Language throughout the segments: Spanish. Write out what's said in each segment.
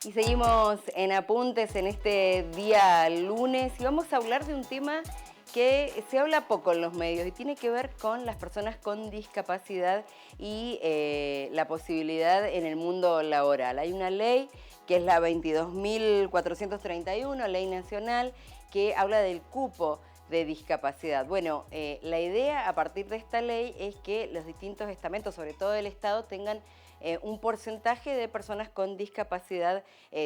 Y seguimos en Apuntes en este día lunes y vamos a hablar de un tema que se habla poco en los medios y tiene que ver con las personas con discapacidad y la posibilidad en el mundo laboral. Hay una ley que es la 22.431, ley nacional, que habla del cupo de discapacidad. Bueno, la idea a partir de esta ley es que los distintos estamentos, sobre todo el Estado, tengan un porcentaje de personas con discapacidad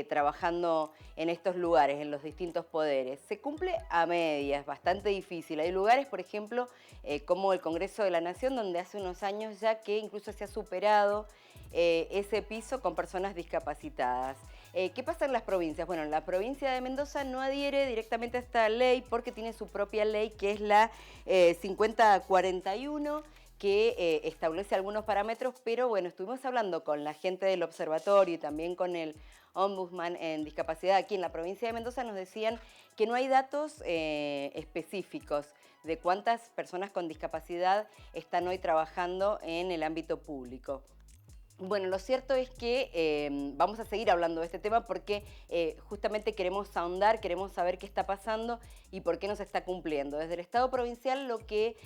trabajando en estos lugares, en los distintos poderes. Se cumple a medias, bastante difícil. Hay lugares, por ejemplo, como el Congreso de la Nación, donde hace unos años ya que incluso se ha superado ese piso con personas discapacitadas. ¿Qué pasa en las provincias? Bueno, la provincia de Mendoza no adhiere directamente a esta ley porque tiene su propia ley, que es la 5041, que establece algunos parámetros, pero bueno, estuvimos hablando con la gente del observatorio y también con el ombudsman en discapacidad aquí en la provincia de Mendoza. Nos decían que no hay datos específicos de cuántas personas con discapacidad están hoy trabajando en el ámbito público. Bueno, lo cierto es que vamos a seguir hablando de este tema porque justamente queremos ahondar, queremos saber qué está pasando y por qué no se está cumpliendo. Desde el Estado provincial lo que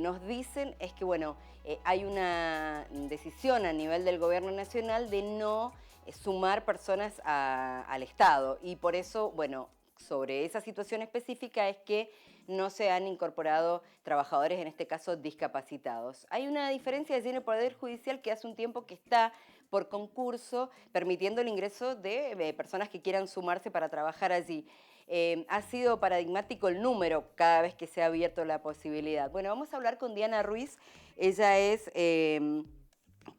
nos dicen es que, bueno, hay una decisión a nivel del gobierno nacional de no sumar personas al Estado y por eso, bueno, sobre esa situación específica es que no se han incorporado trabajadores, en este caso discapacitados. Hay una diferencia allí en el Poder Judicial que hace un tiempo que está por concurso permitiendo el ingreso de personas que quieran sumarse para trabajar allí. Ha sido paradigmático el número cada vez que se ha abierto la posibilidad. Bueno, vamos a hablar con Diana Ruiz. Ella es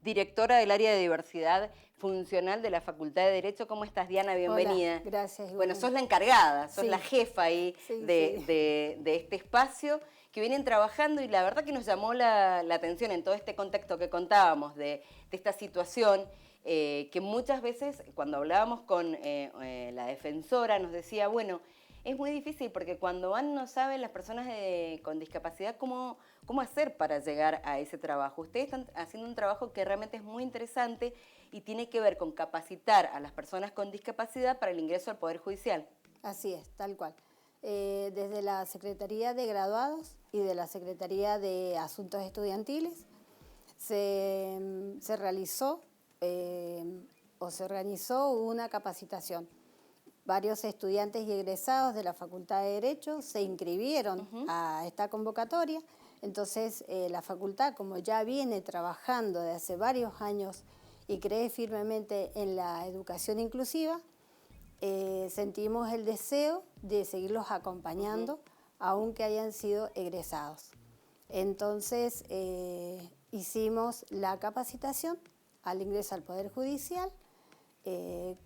directora del área de diversidad funcional de la Facultad de Derecho. ¿Cómo estás, Diana? Bienvenida. Hola, gracias. Bueno, sos la encargada, sos Sí. la jefa ahí Sí, de, sí. de este espacio que vienen trabajando y la verdad que nos llamó la atención en todo este contexto que contábamos de esta situación, que muchas veces cuando hablábamos con la defensora nos decía, bueno, es muy difícil porque cuando van no saben las personas con discapacidad cómo hacer para llegar a ese trabajo. Ustedes están haciendo un trabajo que realmente es muy interesante y tiene que ver con capacitar a las personas con discapacidad para el ingreso al Poder Judicial. Así es, tal cual. Desde la Secretaría de Graduados y de la Secretaría de Asuntos Estudiantiles se realizó o se organizó una capacitación. Varios estudiantes y egresados de la Facultad de Derecho se inscribieron a esta convocatoria. Entonces, la facultad, como ya viene trabajando desde hace varios años y cree firmemente en la educación inclusiva, sentimos el deseo de seguirlos acompañando, aunque hayan sido egresados. Entonces, hicimos la capacitación al ingreso al Poder Judicial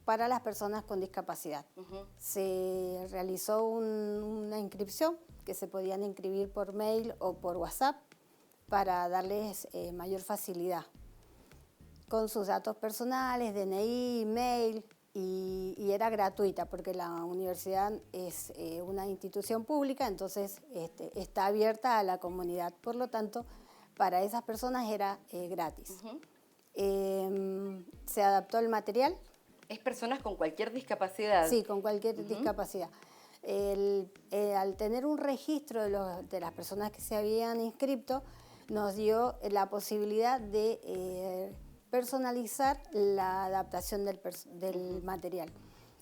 para las personas con discapacidad. Se realizó una inscripción que se podían inscribir por mail o por WhatsApp para darles mayor facilidad con sus datos personales, DNI, mail, y era gratuita porque la universidad es una institución pública, entonces está abierta a la comunidad. Por lo tanto, para esas personas era gratis. Se adaptó el material. ¿Es personas con cualquier discapacidad? Sí, con cualquier discapacidad. Al tener un registro de las personas que se habían inscrito, nos dio la posibilidad de personalizar la adaptación del material.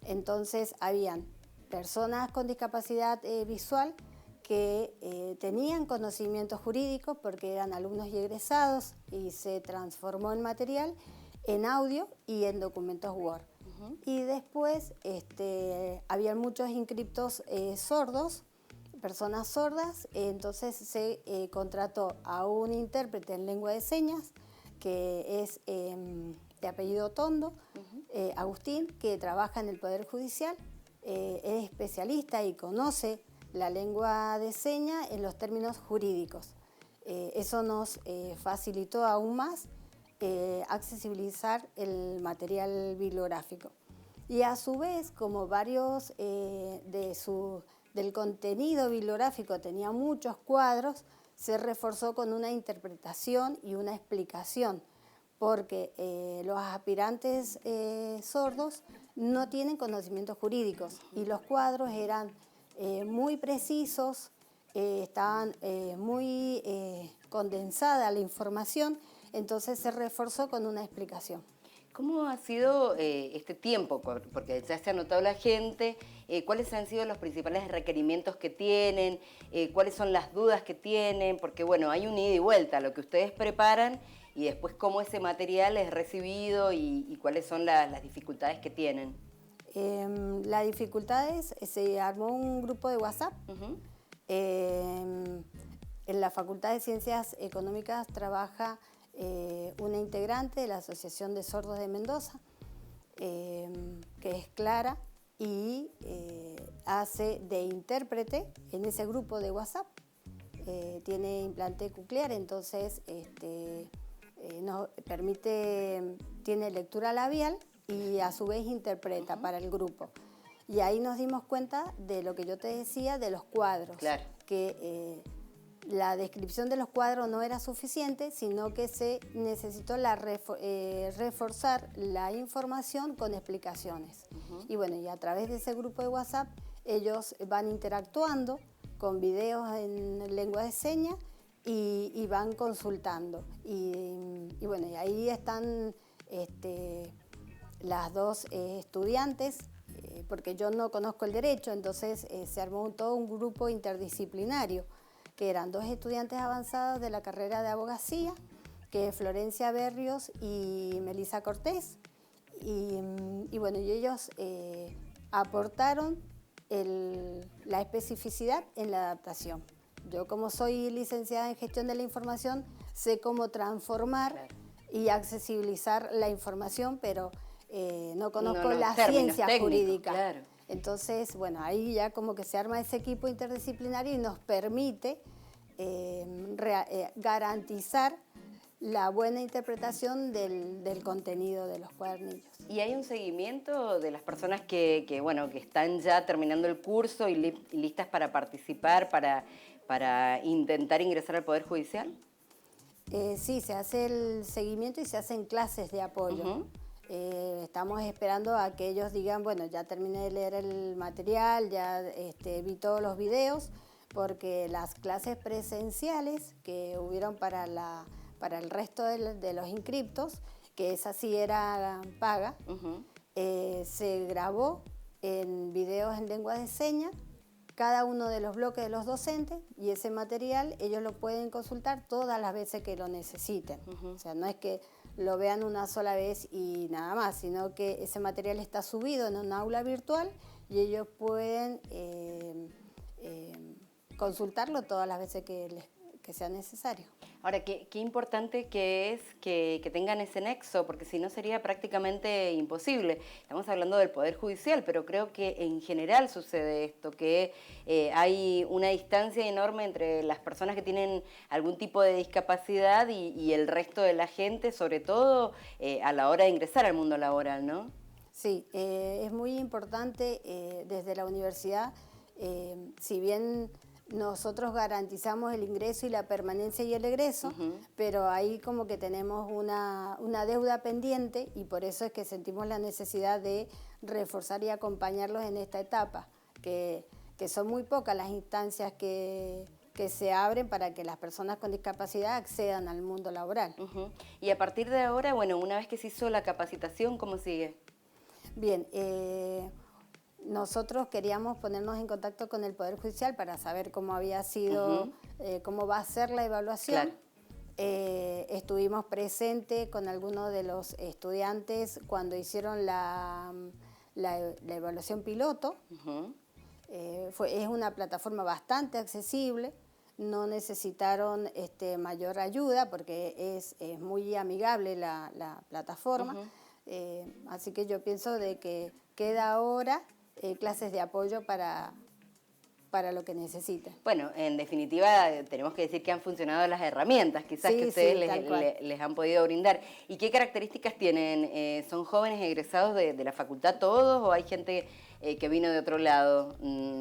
Entonces, habían personas con discapacidad visual que tenían conocimientos jurídicos porque eran alumnos y egresados y se transformó el material en audio y en documentos Word. Y después habían muchos inscriptos sordos, personas sordas, entonces se contrató a un intérprete en lengua de señas que es de apellido Tondo, Agustín, que trabaja en el Poder Judicial, es especialista y conoce la lengua de señas en los términos jurídicos. Eso nos facilitó aún más accesibilizar el material bibliográfico. Y a su vez, como varios del contenido bibliográfico tenía muchos cuadros, se reforzó con una interpretación y una explicación, porque los aspirantes sordos no tienen conocimientos jurídicos y los cuadros eran muy precisos, estaban muy condensada la información, entonces se reforzó con una explicación. ¿Cómo ha sido este tiempo? Porque ya se ha notado la gente, ¿cuáles han sido los principales requerimientos que tienen? ¿Cuáles son las dudas que tienen? Porque bueno, hay un ida y vuelta, lo que ustedes preparan y después cómo ese material es recibido y cuáles son las dificultades que tienen. Las dificultades, se armó un grupo de WhatsApp. En la Facultad de Ciencias Económicas trabaja una integrante de la Asociación de Sordos de Mendoza, que es Clara, y hace de intérprete en ese grupo de WhatsApp. Tiene implante coclear, entonces nos permite, tiene lectura labial y a su vez interpreta para el grupo. Y ahí nos dimos cuenta de lo que yo te decía de los cuadros, claro, que la descripción de los cuadros no era suficiente, sino que se necesitó reforzar la información con explicaciones. Y bueno, y a través de ese grupo de WhatsApp ellos van interactuando con videos en lengua de señas y van consultando. Y bueno, y ahí están las dos estudiantes, porque yo no conozco el derecho, entonces se armó todo un grupo interdisciplinario, que eran dos estudiantes avanzados de la carrera de abogacía, que es Florencia Berrios y Melissa Cortés, y bueno, y ellos aportaron la especificidad en la adaptación. Yo, como soy licenciada en gestión de la información, sé cómo transformar y accesibilizar la información, pero no conozco las ciencias jurídicas. Claro. Entonces, bueno, ahí ya como que se arma ese equipo interdisciplinario y nos permite garantizar la buena interpretación del contenido de los cuadernillos. ¿Y hay un seguimiento de las personas que están ya terminando el curso y listas para participar, para intentar ingresar al Poder Judicial? Sí, se hace el seguimiento y se hacen clases de apoyo. Estamos esperando a que ellos digan, bueno, ya terminé de leer el material, ya vi todos los videos, porque las clases presenciales que hubieron para el resto de los inscriptos, que esa sí era paga, se grabó en videos en lengua de señas, cada uno de los bloques de los docentes, y ese material ellos lo pueden consultar todas las veces que lo necesiten. O sea, no es que lo vean una sola vez y nada más, sino que ese material está subido en un aula virtual y ellos pueden consultarlo todas las veces que sea necesario. Ahora, qué importante que es que tengan ese nexo, porque si no sería prácticamente imposible. Estamos hablando del Poder Judicial, pero creo que en general sucede esto, que hay una distancia enorme entre las personas que tienen algún tipo de discapacidad y el resto de la gente, sobre todo a la hora de ingresar al mundo laboral, ¿no? Sí, es muy importante desde la universidad, si bien nosotros garantizamos el ingreso y la permanencia y el egreso, pero ahí como que tenemos una deuda pendiente, y por eso es que sentimos la necesidad de reforzar y acompañarlos en esta etapa, que son muy pocas las instancias que se abren para que las personas con discapacidad accedan al mundo laboral. Y a partir de ahora, bueno, una vez que se hizo la capacitación, ¿cómo sigue? Bien, nosotros queríamos ponernos en contacto con el Poder Judicial para saber cómo había sido, cómo va a ser la evaluación. Claro. Estuvimos presentes con algunos de los estudiantes cuando hicieron la evaluación piloto. Es una plataforma bastante accesible, no necesitaron mayor ayuda porque es muy amigable la plataforma. Así que yo pienso de que queda ahora clases de apoyo para lo que necesiten. Bueno, en definitiva tenemos que decir que han funcionado las herramientas, quizás que ustedes les han podido brindar. ¿Y qué características tienen? ¿Son jóvenes egresados de la facultad todos o hay gente que vino de otro lado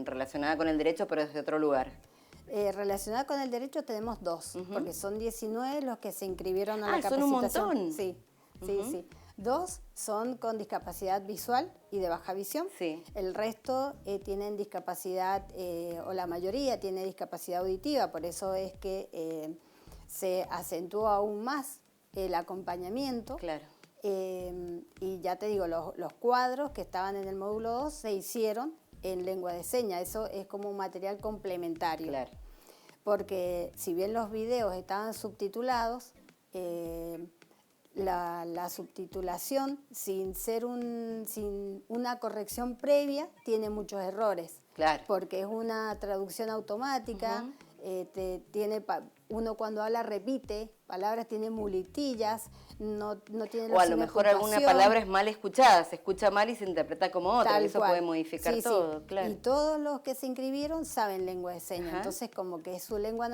relacionada con el derecho pero desde otro lugar? Relacionada con el derecho tenemos 2, porque son 19 los que se inscribieron a la son un capacitación. montón. Sí, sí. 2 son con discapacidad visual y de baja visión. Sí. El resto tienen discapacidad, o la mayoría tiene discapacidad auditiva, por eso es que se acentúa aún más el acompañamiento. Claro. Y ya te digo, los cuadros que estaban en el módulo 2 se hicieron en lengua de señas. Eso es como un material complementario. Claro. Porque si bien los videos estaban subtitulados, la subtitulación sin una corrección previa tiene muchos errores. Claro. Porque es una traducción automática, uno cuando habla repite palabras, tiene muletillas, no tiene o a lo mejor alguna palabra es mal escuchada, se escucha mal y se interpreta como otra, y eso puede modificar todo. Sí. Claro. Y todos los que se inscribieron saben lengua de señas, entonces como que es su lengua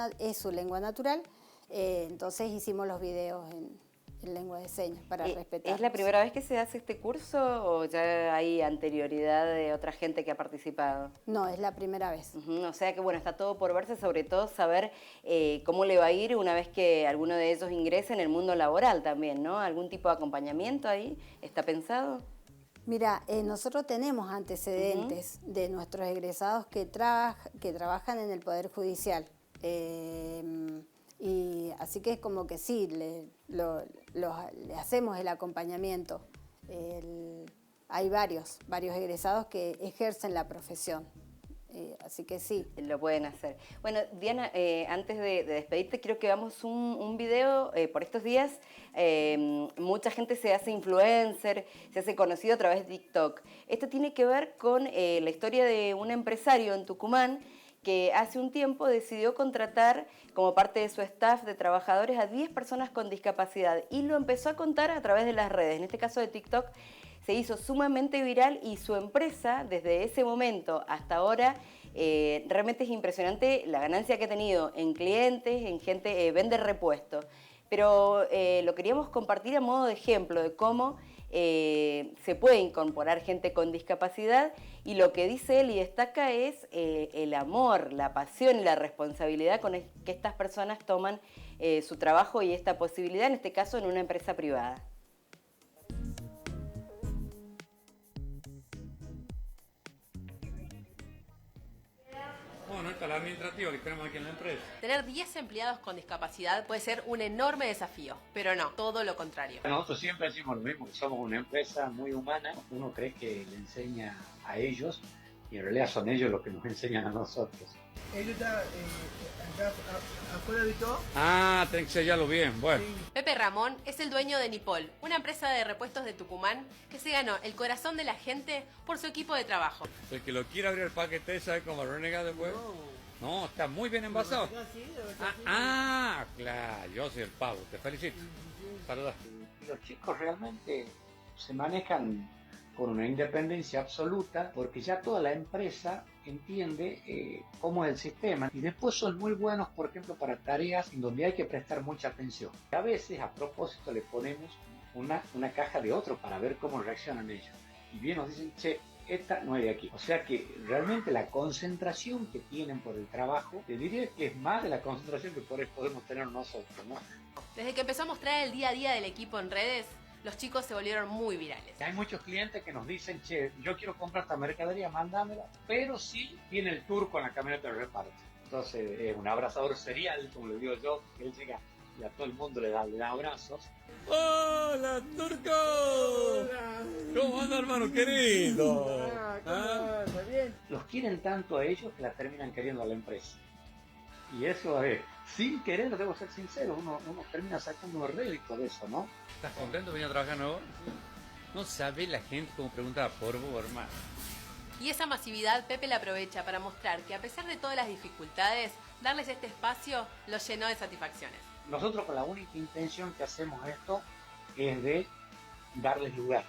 natural, entonces hicimos los videos en lengua de señas para respetar. ¿Es la primera vez que se hace este curso o ya hay anterioridad de otra gente que ha participado? No, es la primera vez. O sea que bueno, está todo por verse, sobre todo saber cómo le va a ir una vez que alguno de ellos ingrese en el mundo laboral también, ¿no? ¿Algún tipo de acompañamiento ahí está pensado? Mira, nosotros tenemos antecedentes de nuestros egresados que trabajan en el Poder Judicial. Y así que es como que sí, le hacemos el acompañamiento. Hay varios egresados que ejercen la profesión, así que sí. Lo pueden hacer. Bueno, Diana, antes de despedirte, quiero que veamos un video. Por estos días, mucha gente se hace influencer, se hace conocido a través de TikTok. Esto tiene que ver con la historia de un empresario en Tucumán que hace un tiempo decidió contratar como parte de su staff de trabajadores a 10 personas con discapacidad y lo empezó a contar a través de las redes. En este caso de TikTok se hizo sumamente viral y su empresa, desde ese momento hasta ahora, realmente es impresionante la ganancia que ha tenido en clientes, en gente, vende repuestos. Pero lo queríamos compartir a modo de ejemplo de cómo se puede incorporar gente con discapacidad y lo que dice él y destaca es el amor, la pasión y la responsabilidad con que estas personas toman su trabajo y esta posibilidad, en este caso en una empresa privada. Bueno, esta es la administrativa que tenemos aquí en la empresa. Tener 10 empleados con discapacidad puede ser un enorme desafío, pero no, todo lo contrario. Nosotros siempre decimos lo mismo, que somos una empresa muy humana. Uno cree que le enseña a ellos y en realidad son ellos los que nos enseñan a nosotros. Él está acá afuera de todo. Ah, tenés que sellarlo bien, bueno. Sí. Pepe Ramón es el dueño de Nipol, una empresa de repuestos de Tucumán que se ganó el corazón de la gente por su equipo de trabajo. El que lo quiera abrir el paquete, ¿sabe cómo renega después? No, está muy bien envasado. Claro, yo soy el pavo, te felicito. Saludos. Y los chicos realmente se manejan con una independencia absoluta porque ya toda la empresa entiende cómo es el sistema y después son muy buenos, por ejemplo, para tareas en donde hay que prestar mucha atención. A veces, a propósito, le ponemos una caja de otro para ver cómo reaccionan ellos. Y bien nos dicen, che, esta no es de aquí. O sea que realmente la concentración que tienen por el trabajo, te diría que es más de la concentración que por ahí podemos tener nosotros, ¿no? Desde que empezó a mostrar el día a día del equipo en redes, los chicos se volvieron muy virales. Hay muchos clientes que nos dicen, che, yo quiero comprar esta mercadería, mándamela, pero sí tiene el tour con la camioneta de reparto. Entonces es un abrazador serial, como le digo yo, que él llega y a todo el mundo le da abrazos. ¡Hola, Turco! Hola. ¿Cómo anda, hermano querido? ¿Cómo anda? ¿Bien? Los quieren tanto a ellos que la terminan queriendo a la empresa. Y eso es, sin querer, debo ser sincero, uno termina sacando un rédito de eso, ¿no? ¿Estás contento de venir a trabajar nuevo? No sabe la gente cómo preguntaba por vos, hermano. Y esa masividad Pepe la aprovecha para mostrar que a pesar de todas las dificultades, darles este espacio los llenó de satisfacciones. Nosotros con la única intención que hacemos esto es de darles lugar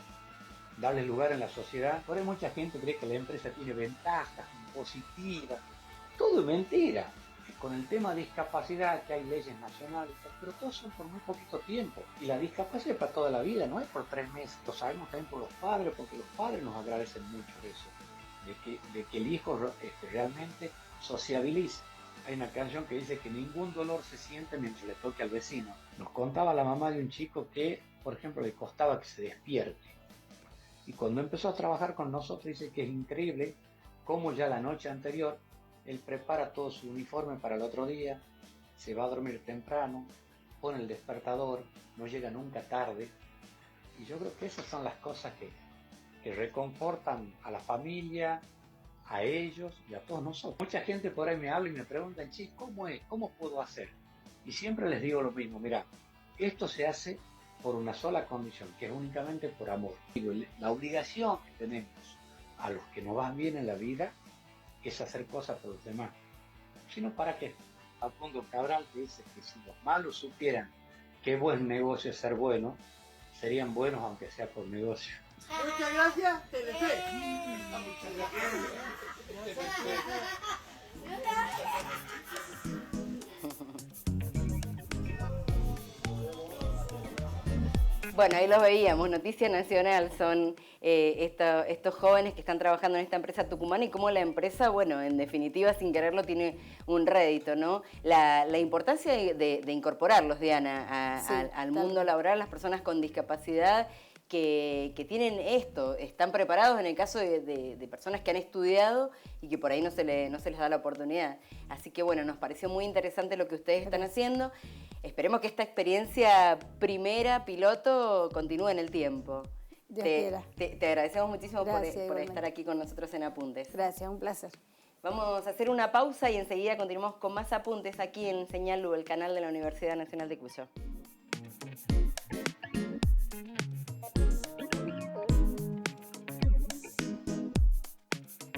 en la sociedad. Por ahí mucha gente cree que la empresa tiene ventajas positivas, todo es mentira. Con el tema de discapacidad, que hay leyes nacionales, pero todos son por muy poquito tiempo. Y la discapacidad es para toda la vida, no es por 3 meses. Lo sabemos también por los padres, porque los padres nos agradecen mucho eso, de que el hijo realmente sociabilice. Hay una canción que dice que ningún dolor se siente mientras le toque al vecino. Nos contaba la mamá de un chico que, por ejemplo, le costaba que se despierte. Y cuando empezó a trabajar con nosotros dice que es increíble cómo ya la noche anterior él prepara todo su uniforme para el otro día, se va a dormir temprano, pone el despertador, no llega nunca tarde. Y yo creo que esas son las cosas que reconfortan a la familia, a ellos y a todos nosotros. Mucha gente por ahí me habla y me pregunta, che, ¿cómo es? ¿Cómo puedo hacer? Y siempre les digo lo mismo, mira, esto se hace por una sola condición, que es únicamente por amor. Digo, la obligación que tenemos a los que nos van bien en la vida es hacer cosas por los demás. Si no, ¿para qué? Facundo Cabral te dice que si los malos supieran qué buen negocio es ser bueno, serían buenos aunque sea por negocio. Muchas gracias, Telefe. Bueno, ahí los veíamos, Noticia Nacional, son estos jóvenes que están trabajando en esta empresa tucumana y cómo la empresa, bueno, en definitiva, sin quererlo, tiene un rédito, ¿no? La importancia de incorporarlos, Diana, Sí, al mundo laboral, las personas con discapacidad que tienen esto, están preparados en el caso de personas que han estudiado y que por ahí no se les da la oportunidad. Así que bueno, nos pareció muy interesante lo que ustedes están haciendo. Esperemos que esta experiencia primera, piloto, continúe en el tiempo. Dios quiera. Te agradecemos muchísimo Gracias, por igualmente. estar aquí con nosotros en Apuntes. Gracias, un placer. Vamos a hacer una pausa y enseguida continuamos con más apuntes aquí en Señal U, el canal de la Universidad Nacional de Cuyo.